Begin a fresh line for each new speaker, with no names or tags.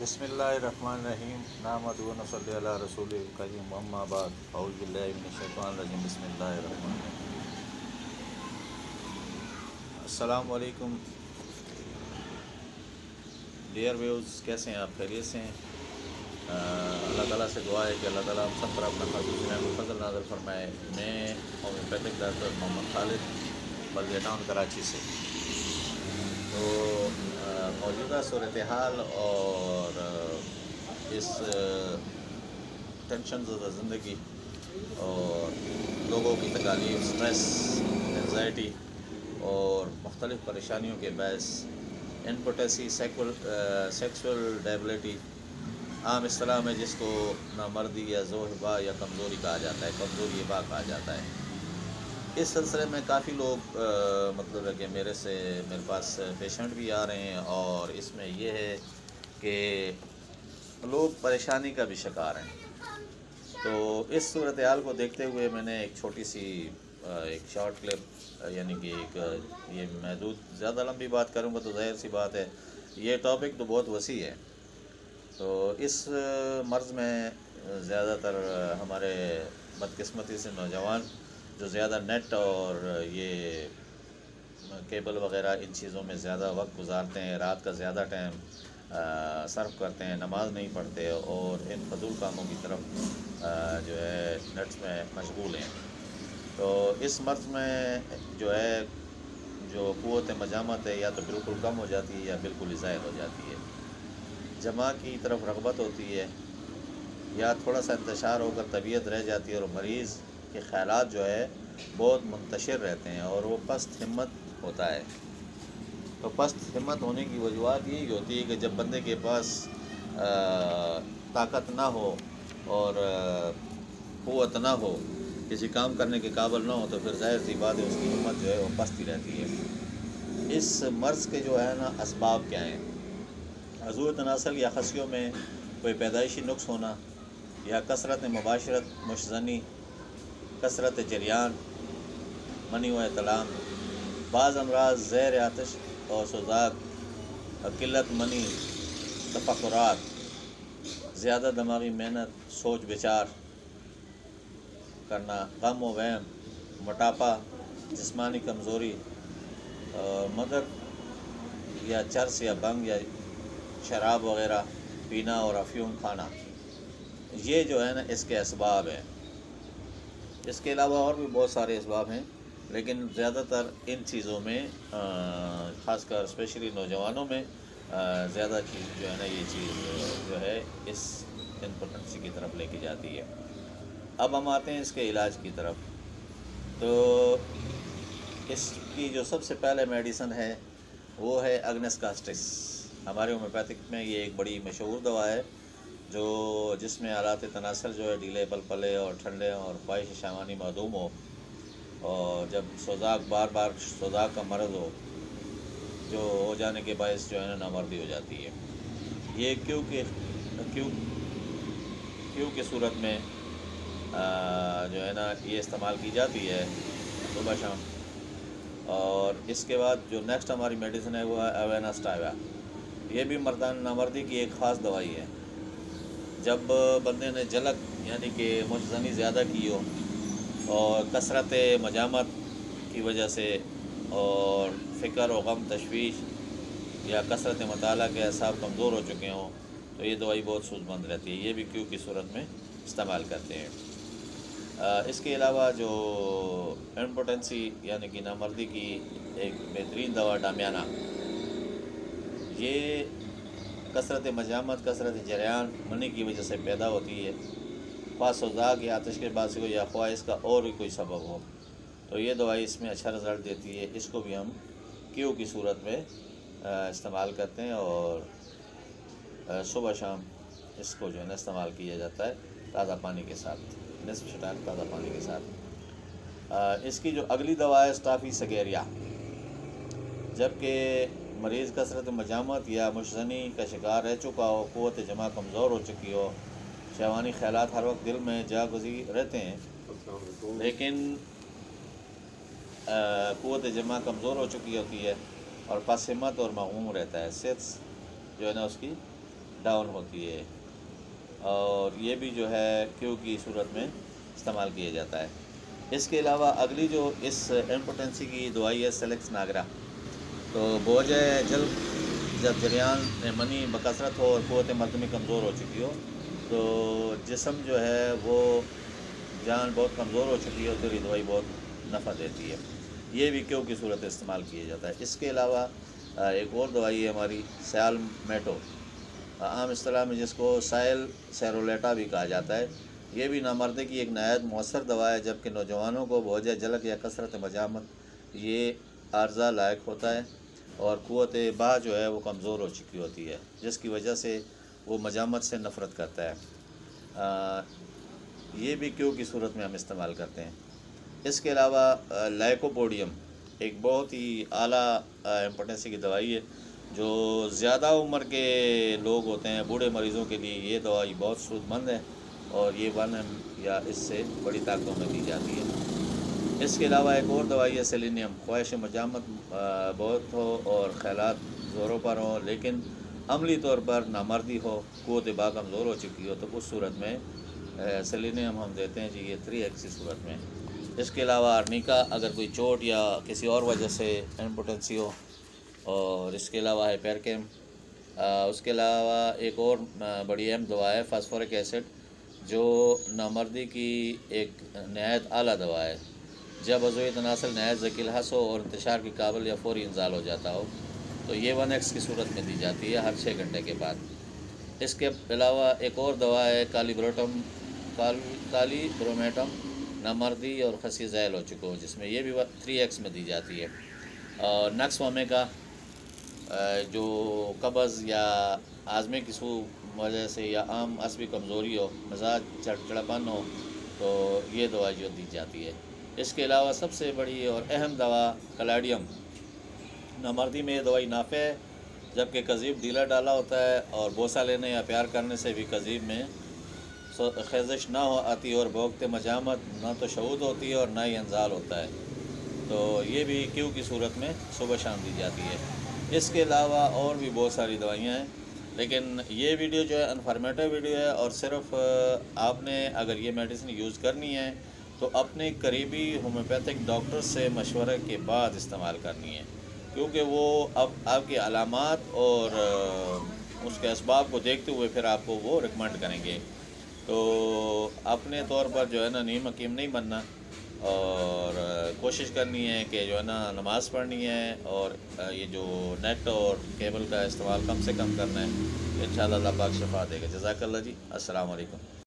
بسم اللہ الرحمن الرحیم نحمدہ و نصلی علی رسول الکریم اما بعد اعوذ باللہ من الشیطان الرجیم بسم اللہ الرحمن الرحیم۔ السلام علیکم ڈیئر ویوز، کیسے ہیں آپ؟ خیریت سے ہیں؟ اللہ تعالیٰ سے دعا ہے کہ اللہ تعالیٰ ہم سب پر اپنا خصوصی رحم و فضل نازل فرمائے۔ میں ہومیوپیتھک ڈاکٹر محمد خالد، بلدیہ ٹاؤن کراچی سے۔ تو موجودہ صورتحال اور اس ٹینشن زدہ زندگی اور لوگوں کی تکالیف، سٹریس، انزائٹی اور مختلف پریشانیوں کے باعث انپوٹنسی، سیکسول ڈیبلٹی عام اصطلاح میں جس کو نامردی یا ذوحبا یا کمزوری کہا جاتا ہے، کمزوری با کہا جاتا ہے، اس سلسلے میں کافی لوگ مطلب ہے کہ میرے پاس پیشنٹ بھی آ رہے ہیں، اور اس میں یہ ہے کہ لوگ پریشانی کا بھی شکار ہیں۔ تو اس صورتحال کو دیکھتے ہوئے میں نے ایک چھوٹی سی ایک شارٹ کلپ، یعنی کہ یہ محدود، زیادہ لمبی بات کروں گا تو ظاہر سی بات ہے یہ ٹاپک تو بہت وسیع ہے۔ تو اس مرض میں زیادہ تر ہمارے بدقسمتی سے نوجوان جو زیادہ نیٹ اور یہ کیبل وغیرہ ان چیزوں میں زیادہ وقت گزارتے ہیں، رات کا زیادہ ٹائم صرف کرتے ہیں، نماز نہیں پڑھتے اور ان فضول کاموں کی طرف جو ہے نیٹس میں مشغول ہیں۔ تو اس مرض میں جو قوت مجامت ہے یا تو بالکل کم ہو جاتی ہے یا بالکل ہی زائل ہو جاتی ہے۔ جماع کی طرف رغبت ہوتی ہے یا تھوڑا سا انتشار ہو کر طبیعت رہ جاتی ہے، اور مریض کے خیالات جو ہے بہت منتشر رہتے ہیں اور وہ پست ہمت ہوتا ہے۔ تو پست ہمت ہونے کی وجوہات یہی ہوتی ہے کہ جب بندے کے پاس طاقت نہ ہو اور قوت نہ ہو، کسی کام کرنے کے قابل نہ ہو، تو پھر ظاہر سی بات ہے اس کی ہمت جو ہے وہ پست ہی رہتی ہے۔ اس مرض کے جو ہے نا اسباب کیا ہیں؟ عضو تناسل یا خصیوں میں کوئی پیدائشی نقص ہونا، یا کثرت مباشرت، مشزنی، کثرت جریان، منی و احتلام، بعض امراض زیر آتش اور سوزاک، قلت منی، تفکرات، زیادہ دماغی محنت، سوچ بچار کرنا، غم و وہم، موٹاپا، جسمانی کمزوری، مدر یا چرس یا بنگ یا شراب وغیرہ پینا اور افیون کھانا، یہ جو ہے نا اس کے اسباب ہیں۔ اس کے علاوہ اور بھی بہت سارے اسباب ہیں، لیکن زیادہ تر ان چیزوں میں خاص کر اسپیشلی نوجوانوں میں زیادہ چیز جو ہے نا یہ چیز جو ہے اس امپوٹنسی کی طرف لے کے جاتی ہے۔ اب ہم آتے ہیں اس کے علاج کی طرف۔ تو اس کی جو سب سے پہلے میڈیسن ہے وہ ہے اگنس کاسٹس۔ ہمارے ہومیوپیتھک میں یہ ایک بڑی مشہور دوا ہے جس میں آلات تناسل جو ہے ڈھیلے پلپلے اور ٹھنڈے اور خواہش شامانی معدوم ہو، اور جب بار بار سوزاک کا مرض ہو، جو ہو جانے کے باعث جو ہے نا نامردی ہو جاتی ہے۔ یہ کیو کی صورت میں جو ہے نا یہ استعمال کی جاتی ہے صبح شام۔ اور اس کے بعد جو نیکسٹ ہماری میڈیسن ہے وہ ہے اویناسٹاویا۔ یہ بھی مردان نامردی کی ایک خاص دوائی ہے۔ جب بندے نے جلک یعنی کہ مشزنی زیادہ کی ہو، اور کثرت مجامت کی وجہ سے، اور فکر و غم، تشویش یا کثرت مطالعہ کے اعصاب کمزور ہو چکے ہوں، تو یہ دوائی بہت سود مند رہتی ہے۔ یہ بھی کیو کی صورت میں استعمال کرتے ہیں۔ اس کے علاوہ جو امپوٹنسی یعنی کہ نامردی کی ایک بہترین دوا ڈامیانہ، یہ کثرت مجامت، کثرت جریان منی کی وجہ سے پیدا ہوتی ہے، خواہ سوزاک یا آتش کے باعث ہو یا خواہ اس کا اور بھی کوئی سبب ہو، تو یہ دوائی اس میں اچھا رزلٹ دیتی ہے۔ اس کو بھی ہم کیو کی صورت میں استعمال کرتے ہیں، اور صبح شام اس کو جو ہے نا استعمال کیا جاتا ہے تازہ پانی کے ساتھ، نصف شٹاک تازہ پانی کے ساتھ۔ اس کی جو اگلی دوا ہے اسٹافی سگیریا۔ جبکہ مریض کثرت مجامت یا مشزنی کا شکار رہ چکا ہو، قوت جمع کمزور ہو چکی ہو، شہوانی خیالات ہر وقت دل میں جا گزیر رہتے ہیں، لیکن قوت جمع کمزور ہو چکی ہوتی ہے اور پس ہمت اور مغموم رہتا ہے، صحت جو ہے نا اس کی ڈاؤن ہوتی ہے، اور یہ بھی جو ہے کیو کی صورت میں استعمال کیا جاتا ہے۔ اس کے علاوہ اگلی جو اس امپوٹنسی کی دوائی ہے سیلیکس ناگرا، تو بوجھ جلد جب جریان منی بکثرت ہو اور قوت مردمی کمزور ہو چکی ہو، تو جسم جو ہے وہ جان بہت کمزور ہو چکی ہے، تو یہ دوائی بہت نفع دیتی ہے۔ یہ بھی کیو کی صورت استعمال کیا جاتا ہے۔ اس کے علاوہ ایک اور دوائی ہے ہماری سیال میٹو، عام اصطلاح میں جس کو سائل سیرولیٹا بھی کہا جاتا ہے۔ یہ بھی نامردی کی ایک نہایت مؤثر دوا ہے، جبکہ نوجوانوں کو بوجھ جلک یا کثرت مجامت یہ عارضہ لائق ہوتا ہے، اور قوت باہ جو ہے وہ کمزور ہو چکی ہوتی ہے، جس کی وجہ سے وہ مجامت سے نفرت کرتا ہے۔ یہ بھی کیو کی صورت میں ہم استعمال کرتے ہیں۔ اس کے علاوہ لائکوپوڈیم ایک بہت ہی اعلیٰ امپورٹنسی کی دوائی ہے، جو زیادہ عمر کے لوگ ہوتے ہیں، بوڑھے مریضوں کے لیے یہ دوائی بہت سود مند ہے، اور یہ 1 mg یا اس سے بڑی طاقتوں میں دی جاتی ہے۔ اس کے علاوہ ایک اور دوائی ہے سیلینیم، خواہش مجامت بہت ہو اور خیالات زوروں پر ہوں، لیکن عملی طور پر نامردی ہو، قوت باہ کمزور ہو چکی ہو، تو اس صورت میں سیلینیم ہم دیتے ہیں جی، یہ 3x کی صورت میں۔ اس کے علاوہ ارنیکا، اگر کوئی چوٹ یا کسی اور وجہ سے امپوٹنسی ہو، اور اس کے علاوہ ہے پیرکیم۔ اس کے علاوہ ایک اور بڑی اہم دوا ہے فاسفورک ایسڈ، جو نامردی کی ایک نہایت اعلیٰ دوا ہے، جب عضوی تناسل نہایت ذکیل حس ہو اور انتشار کی قابل یا فوری انزال ہو جاتا ہو، تو یہ 1x کی صورت میں دی جاتی ہے ہر 6 گھنٹے کے بعد۔ اس کے علاوہ ایک اور دوا ہے کالی برومیٹم، نامردی اور خسی ذیل ہو چکو، جس میں یہ بھی 3x میں دی جاتی ہے۔ اور نقص اومیگا، جو قبض یا ہاضمے کی وجہ سے یا عام عصبی کمزوری ہو، مزاج چڑچڑاپن ہو، تو یہ دوا جو دی جاتی ہے۔ اس کے علاوہ سب سے بڑی اور اہم دوا کلاڈیم، نامردی میں یہ دوائی نافع ہے، جبکہ کذیب ڈھیلا ڈالا ہوتا ہے، اور بوسہ لینے یا پیار کرنے سے بھی کذیب میں خیزش نہ آتی، اور بوقت مجامت نہ تو شعود ہوتی ہے اور نہ ہی انزال ہوتا ہے، تو یہ بھی کیو کی صورت میں صبح شام دی جاتی ہے۔ اس کے علاوہ اور بھی بہت ساری دوائیاں ہیں، لیکن یہ ویڈیو جو ہے انفارمیٹو ویڈیو ہے، اور صرف آپ نے اگر یہ میڈیسن یوز کرنی ہے تو اپنے قریبی ہومیوپیتھک ڈاکٹر سے مشورے کے بعد استعمال کرنی ہے، کیونکہ وہ اب آپ کی علامات اور اس کے اسباب کو دیکھتے ہوئے پھر آپ کو وہ ریکمنڈ کریں گے، تو اپنے طور پر جو ہے نا نیم حکیم نہیں بننا، اور کوشش کرنی ہے کہ جو ہے نا نماز پڑھنی ہے، اور یہ جو نیٹ اور کیبل کا استعمال کم سے کم کرنا ہے۔ انشاءاللہ اللہ پاک شفا دے گا۔ جزاک اللہ جی، السلام علیکم۔